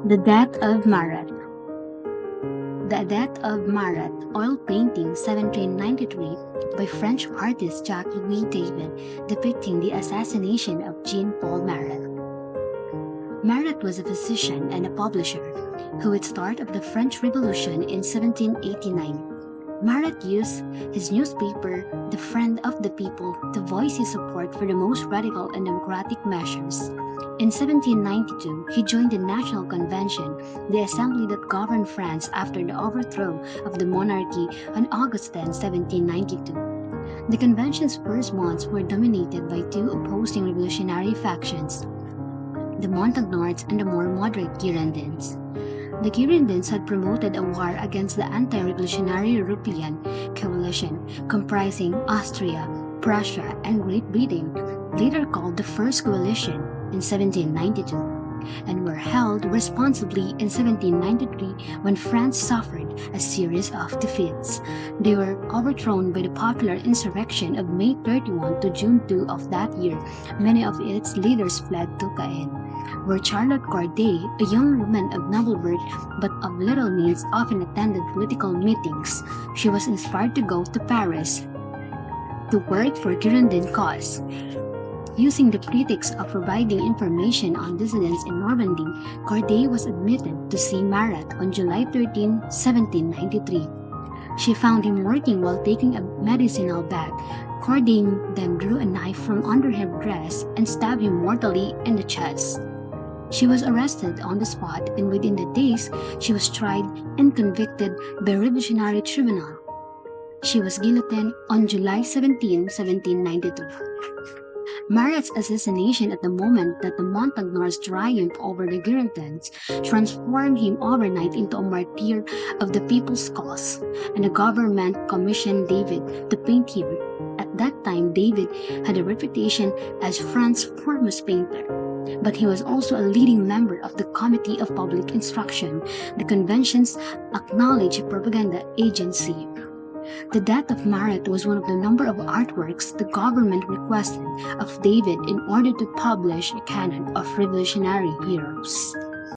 The Death of Marat. The Death of Marat, oil painting 1793 by French artist Jacques-Louis David, depicting the assassination of Jean-Paul Marat. Marat was a physician and a publisher who would start of the French Revolution in 1789. Marat used his newspaper, The Friend of the People, to voice his support for the most radical and democratic measures. In 1792, he joined the National Convention, the assembly that governed France after the overthrow of the monarchy on August 10, 1792. The convention's first months were dominated by two opposing revolutionary factions, the Montagnards and the more moderate Girondins. The Girondins had promoted a war against the anti-revolutionary European coalition comprising Austria, Prussia, and Great Britain, later called the First Coalition in 1792, and were held responsibly in 1793 when France suffered a series of defeats. They were overthrown by the popular insurrection of May 31 to June 2 of that year. Many of its leaders fled to Caen, where 𝒟o𝒃, a young woman of noble birth but of little means, often attended political meetings. She was inspired to go to Paris to work for Girondin cause. Using the pretext of providing information on dissidents in Normandy, 𝒟o𝒃 was admitted to see Marat on July 13, 1793. She found him working while taking a medicinal bath. 𝒟o𝒃 then drew a knife from under her dress and stabbed him mortally in the chest. She was arrested on the spot, and within the days, she was tried and convicted by Revolutionary Tribunal. She was guillotined on July 17, 1792. Marat's assassination at the moment that the Montagnards triumphed over the Girondins transformed him overnight into a martyr of the people's cause, and the government commissioned David to paint him. At that time, David had a reputation as France's foremost painter, but he was also a leading member of the Committee of Public Instruction, the convention's acknowledged propaganda agency. The death of Marat was one of the number of artworks the government requested of David in order to publish a canon of revolutionary heroes.